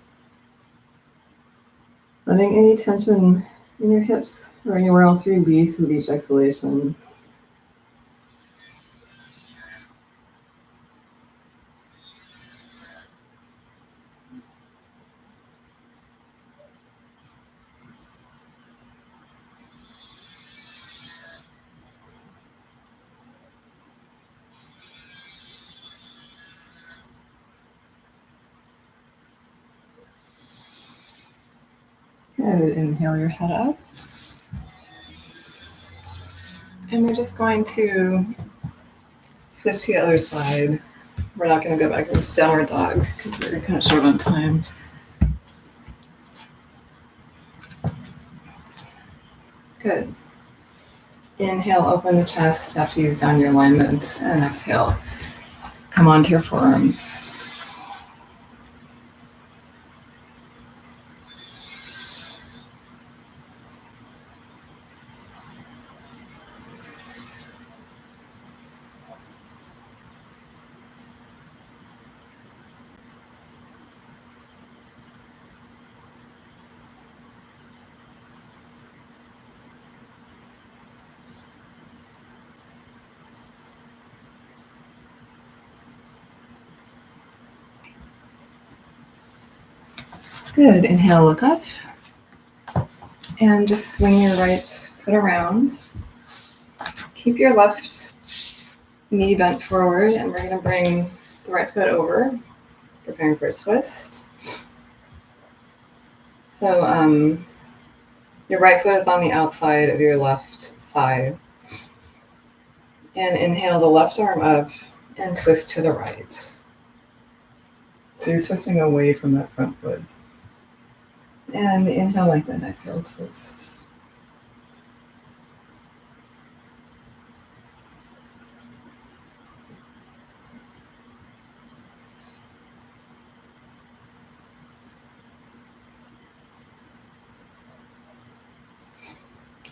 Letting any tension in your hips or anywhere else release with each exhalation. Good. Inhale your head up. And we're just going to switch to the other side. We're not going to go back into downward dog because we're kind of short on time. Good. Inhale, open the chest after you've found your alignment, and exhale. Come onto your forearms. Good. Inhale, look up. And just swing your right foot around. Keep your left knee bent forward, and we're going to bring the right foot over, preparing for a twist. So your right foot is on the outside of your left thigh. And inhale the left arm up and twist to the right. So you're twisting away from that front foot. And inhale like that, exhale, twist.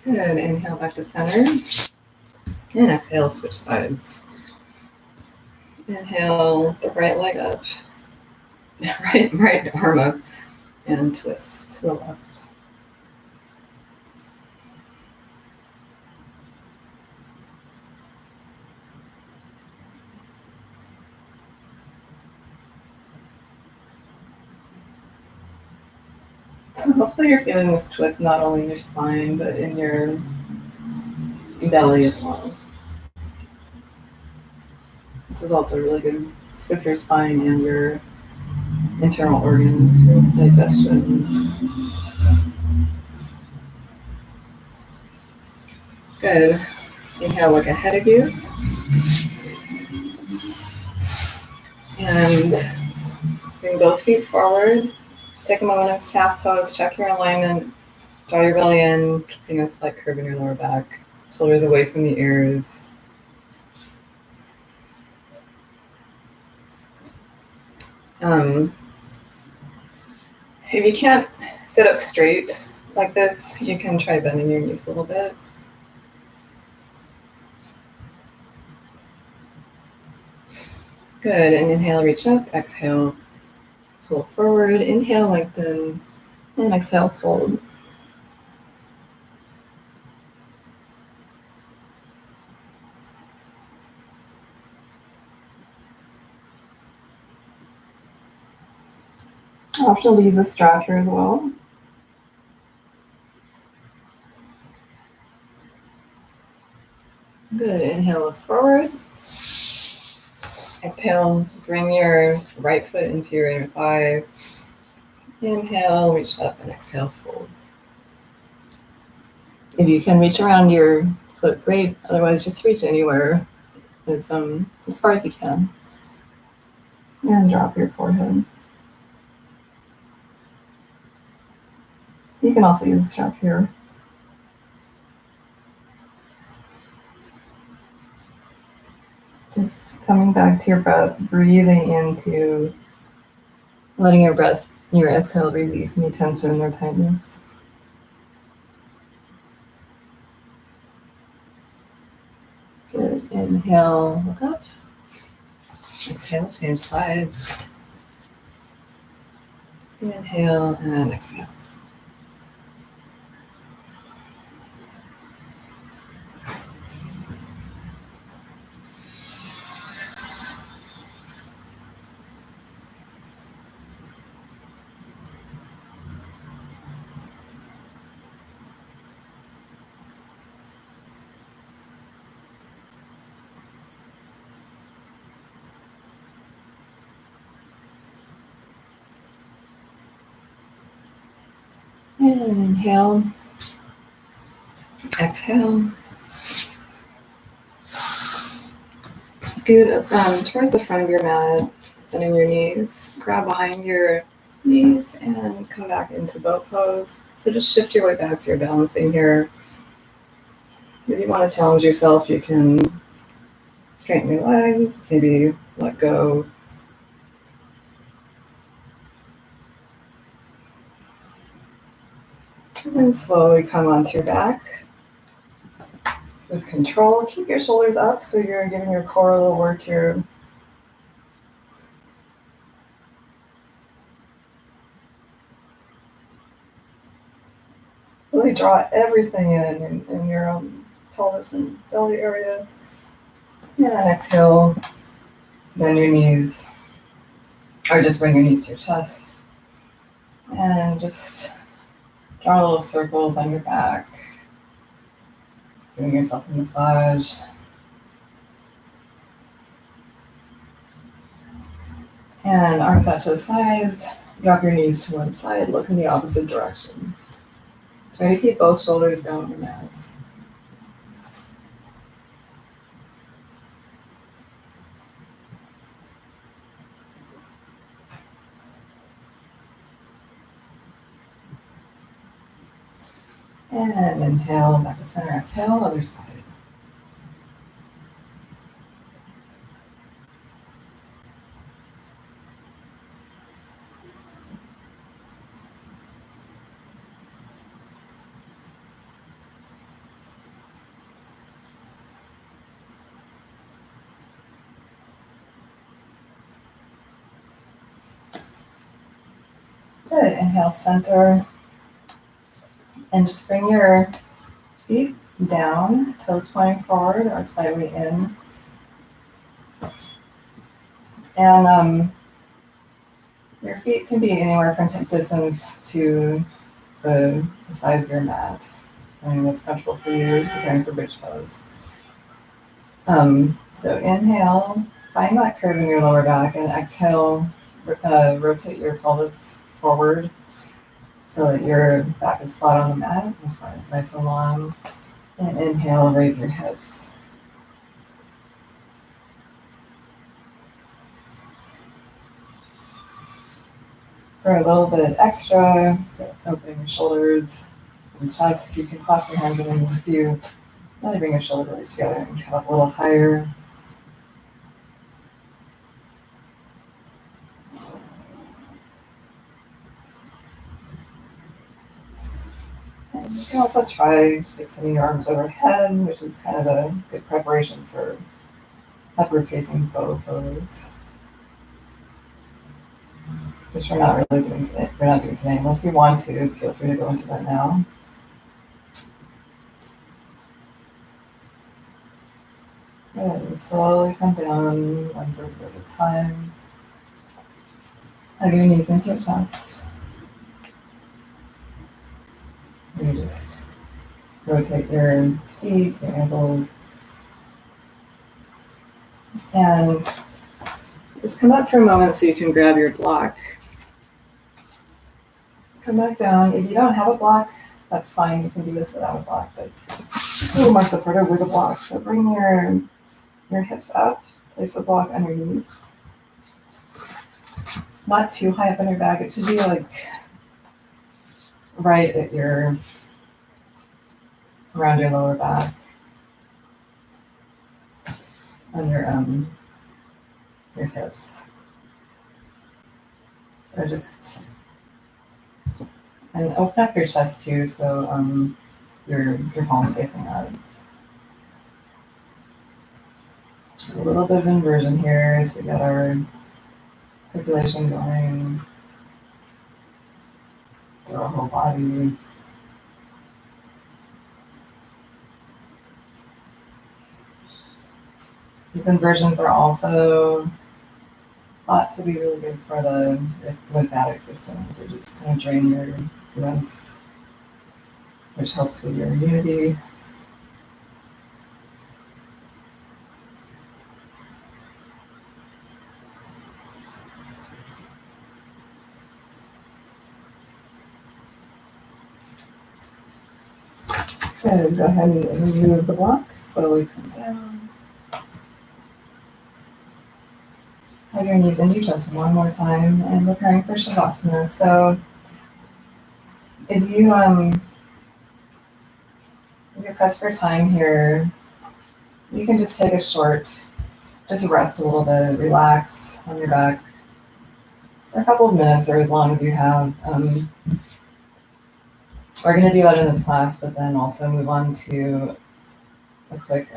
Good. Inhale back to center. And exhale, switch sides. Inhale the right leg up. Right arm up. And twist to the left. So hopefully you're feeling this twist not only in your spine, but in your belly as well. This is also really good for your spine and your internal organs, your digestion. Good. Inhale, look ahead of you. And bring both feet forward. Just take a moment in staff pose, check your alignment, draw your belly in, keeping a slight curve in your lower back. Shoulders away from the ears. If you can't sit up straight like this, you can try bending your knees a little bit. Good, and inhale, reach up, exhale, fold forward, inhale, lengthen, and exhale, fold. Optional to use a strap here as well. Good, inhale, look forward. Exhale, bring your right foot into your inner thigh. Inhale, reach up, and exhale, fold. If you can reach around your foot, great. Otherwise, just reach anywhere as far as you can. And drop your forehead. You can also use a strap here. Just coming back to your breath, breathing into letting your exhale release any tension or tightness. Good. Inhale, look up. Exhale, change sides. Inhale and exhale. And inhale. Exhale. Scoot towards the front of your mat, bending your knees. Grab behind your knees and come back into boat pose. So just shift your weight back so you're balancing here. If you want to challenge yourself, you can straighten your legs, maybe let go. And then slowly come onto your back. With control, keep your shoulders up so you're giving your core a little work here. Really draw everything in your pelvis and belly area. And exhale, bend your knees, or just bring your knees to your chest. And just draw little circles on your back, giving yourself a massage. And arms out to the sides, drop your knees to one side, look in the opposite direction. Try to keep both shoulders down on the mat. And inhale, back to center, exhale, other side. Good, inhale, center. And just bring your feet down, toes pointing forward or slightly in. And your feet can be anywhere from hip distance to the sides of your mat, depending on what's comfortable for you, preparing for bridge pose. So inhale, find that curve in your lower back, and exhale, rotate your pelvis forward so that your back is flat on the mat, your spine is nice and long. And inhale, raise your hips. For a little bit extra, open your shoulders and chest. You can clasp your hands underneath you. Really bring your shoulder blades together and come up a little higher. And you can also try just extending your arms overhead, which is kind of a good preparation for upward facing bow pose, which we're not really doing today. We're not doing today. Unless you want to, feel free to go into that now. And slowly come down, one vertebra at a time. Hug your knees into your chest. You just rotate your feet, your ankles, and just come up for a moment so you can grab your block. Come back down. If you don't have a block, that's fine. You can do this without a block, but just a little more supportive with a block. So bring your hips up, place a block underneath. Not too high up on your back. It should be like right at around your lower back, on your hips. So just, and open up your chest too, so your palms facing up. Just a little bit of inversion here to get our circulation going through our whole body. These inversions are also thought to be really good for the lymphatic system. They just kind of drain your lymph, which helps with your immunity. Good. Go ahead and remove the block. Slowly come down. Hug your knees into your chest one more time, and preparing for Shavasana. So if you're pressed for time here, you can just take a short, just rest a little bit, relax on your back for a couple of minutes or as long as you have. We're going to do that in this class, but then also move on to a quick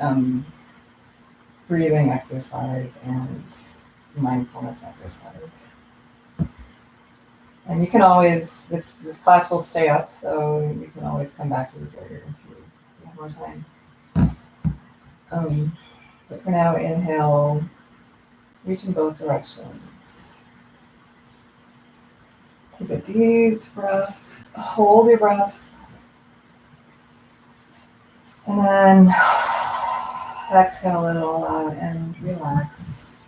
breathing exercise and mindfulness exercise. And you can always, this class will stay up, so you can always come back to this later until you have more time. But for now, inhale, reach in both directions. Take a deep breath, hold your breath, and then exhale it all out and relax.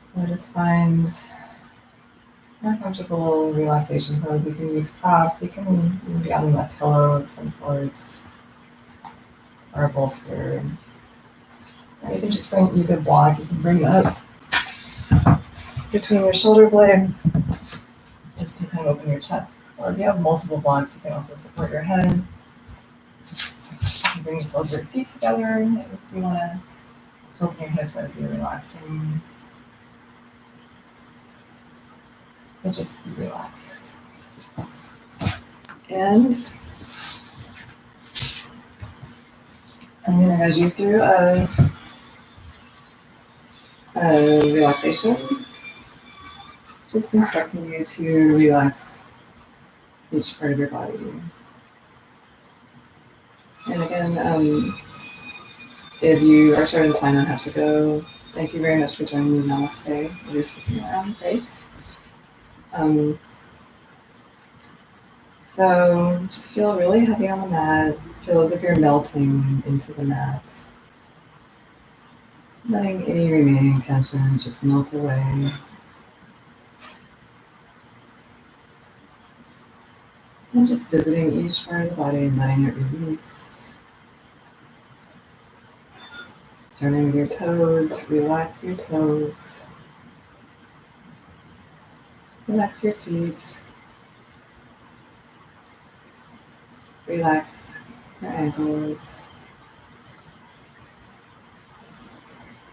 So just find a comfortable relaxation pose. You can use props, you can be on a pillow of some sort, or a bolster. Or you can just use a block. You can bring it up between your shoulder blades just to kind of open your chest. Or if you have multiple blocks, you can also support your head. You can bring the soles of your feet together if you want to open your hips as you're relaxing. But just be relaxed. And I'm going to guide you through a relaxation, just instructing you to relax each part of your body. And again, if you are short on time and have to go, thank you very much for joining me. Namaste. If you're sticking around, great. So just feel really heavy on the mat. Feel as if you're melting into the mat. Letting any remaining tension just melt away. And just visiting each part of the body and letting it release. Turning with your toes, relax your toes. Relax your feet. Relax your ankles.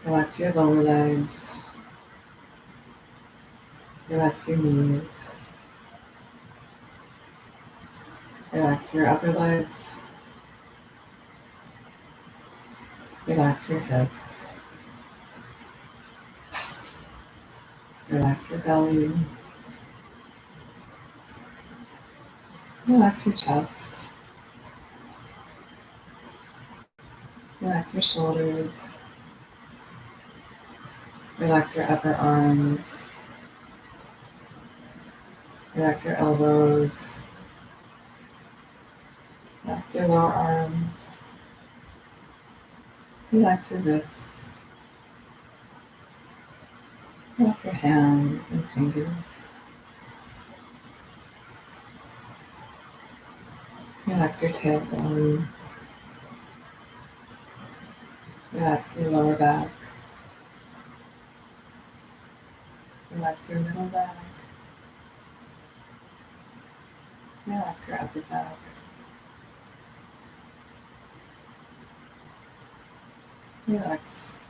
Relax your lower legs. Relax your knees. Relax your upper legs. Relax your hips. Relax your belly. Relax your chest. Relax your shoulders. Relax your upper arms. Relax your elbows. Relax your lower arms. Relax your wrists. Relax your hands and fingers. Relax your tailbone. Relax your lower back. Relax your middle back. Relax your upper back. Relax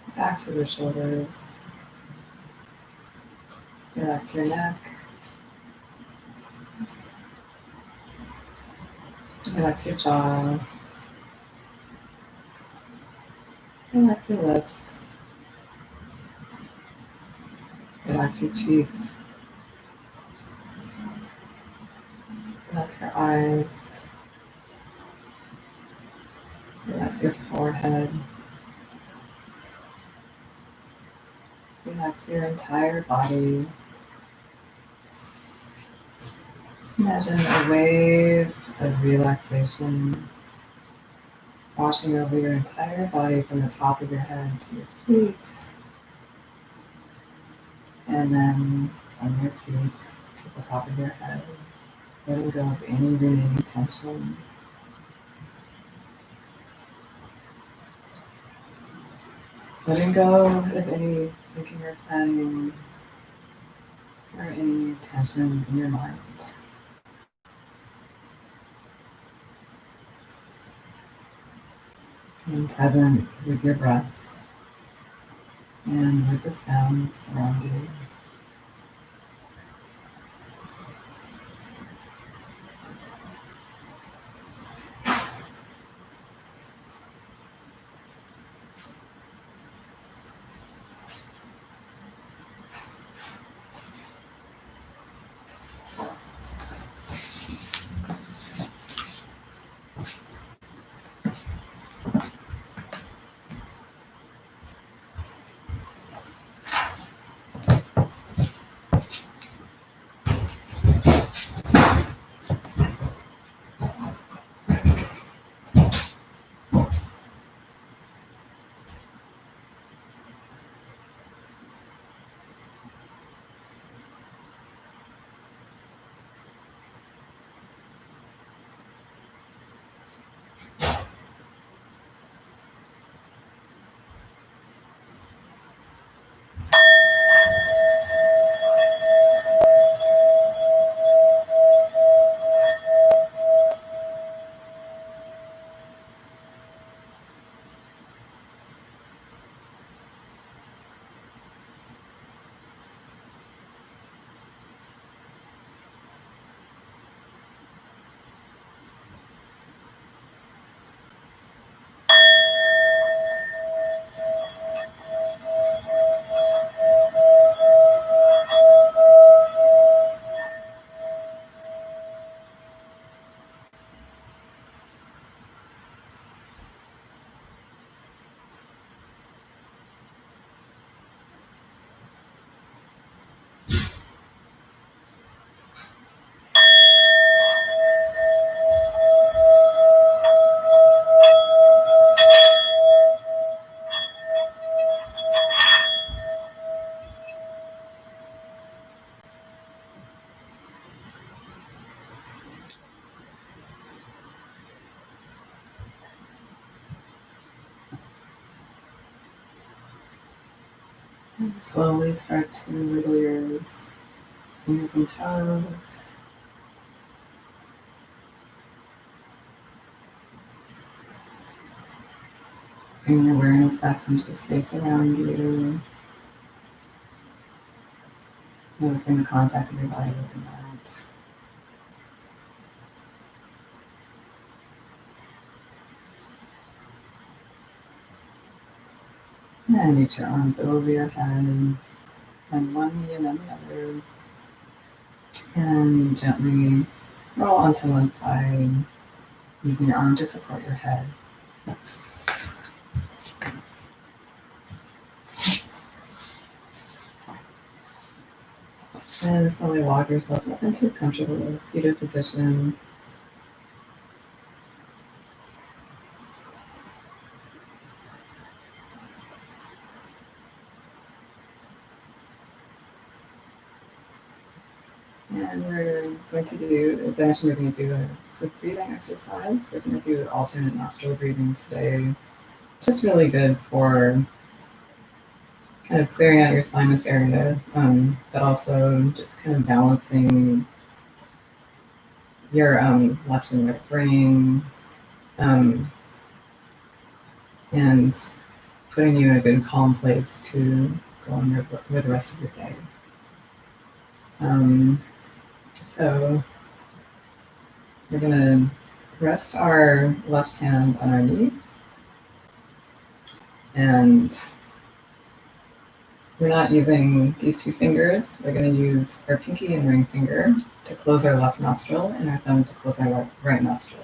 the backs of your shoulders. Relax your neck. Relax your jaw. Relax your lips. Relax your cheeks. Relax your eyes. Relax your forehead. Relax your entire body. Imagine a wave of relaxation washing over your entire body from the top of your head to your feet, and then from your feet to the top of your head, letting go of any remaining tension. Letting go of any thinking or planning or any tension in your mind. Being present with your breath and with the sounds around you. And slowly start to wiggle your fingers and toes. Bring your awareness back into the space around you. Noticing the contact of your body with the mat. And reach your arms over your head, and one knee and then the other. And gently roll onto one side, using your arm to support your head. And slowly walk yourself up into a comfortable seated position. And we're going to do, as I mentioned, we're going to do a quick breathing exercise. We're going to do alternate nostril breathing today. It's just really good for kind of clearing out your sinus area, but also just kind of balancing your left and right brain, um, and putting you in a good calm place to go on with the rest of your day. So we're going to rest our left hand on our knee, and we're not using these two fingers. We're going to use our pinky and ring finger to close our left nostril and our thumb to close our right nostril.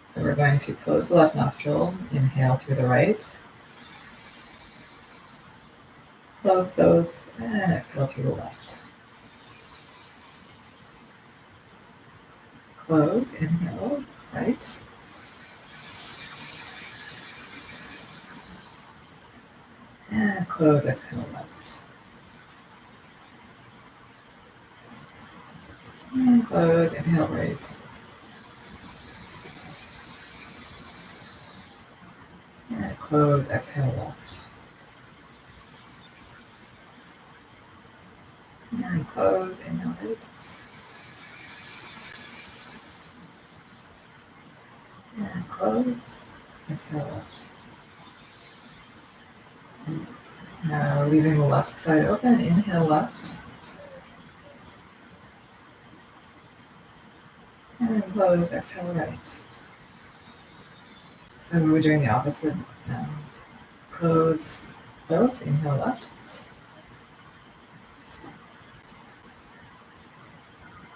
So we're going to close the left nostril, inhale through the right, close both, and exhale through the left. Close, inhale, right. And close, exhale, left. And close, inhale, right. And close, exhale, left. And close, inhale, right. And close, exhale, left. And now leaving the left side open, inhale, left. And close, exhale, right. So we're doing the opposite now. Close both, inhale, left.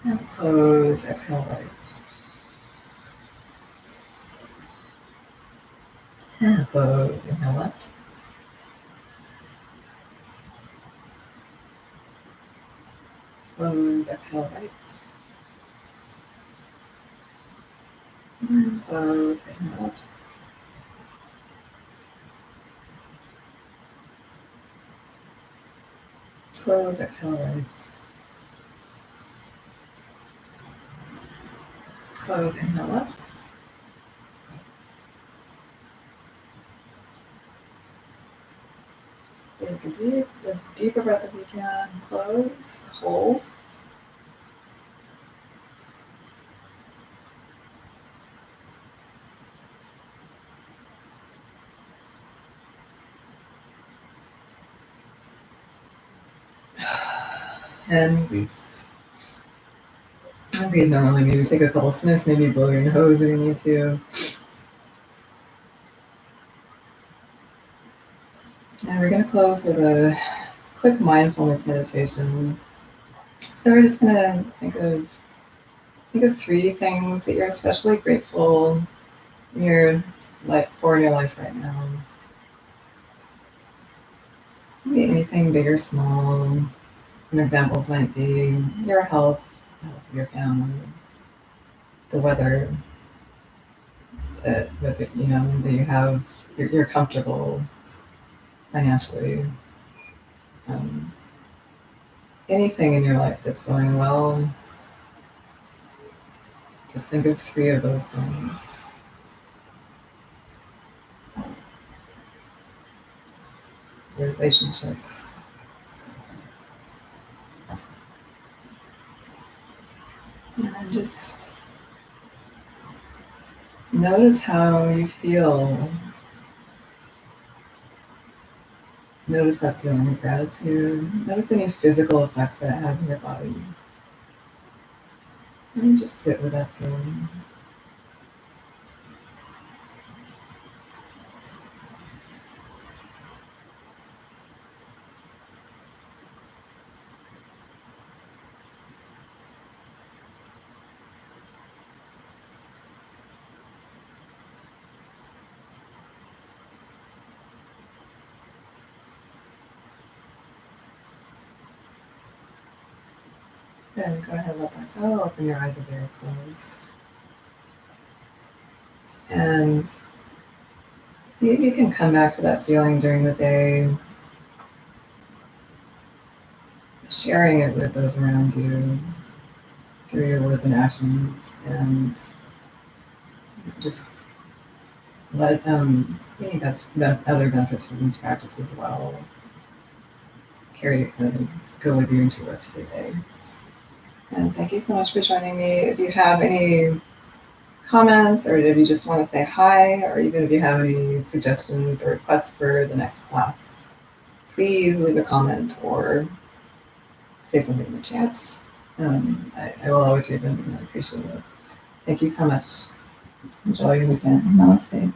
And close, exhale, right. And close, inhale, left. Close, exhale, right. And close, inhale, left. Close, exhale, right. Close, inhale, left. Take as deep a breath as you can. Close, hold. And release. And breathe normally. Maybe take a couple sniffs, maybe blow your nose if you need to. And we're going to close with a quick mindfulness meditation. So we're just going to think of 3 things that you're especially grateful for in your life right now. Maybe anything big or small. Some examples might be your health, the health of your family, the weather that you have, you're comfortable financially. Anything in your life that's going well. Just think of 3 of those things. Your relationships. And just notice how you feel. Notice that feeling of gratitude. Notice any physical effects that it has in your body. And just sit with that feeling. Then go ahead, let that go. Open your eyes if they're closed. And see if you can come back to that feeling during the day. sharing it with those around you through your words and actions, and just let them, other benefits from this practice as well go with you into the rest of your day. And thank you so much for joining me. If you have any comments, or if you just want to say hi, or even if you have any suggestions or requests for the next class, please leave a comment or say something in the chat. I will always read them, and I appreciate it. Thank you so much. Enjoy your weekend. Namaste.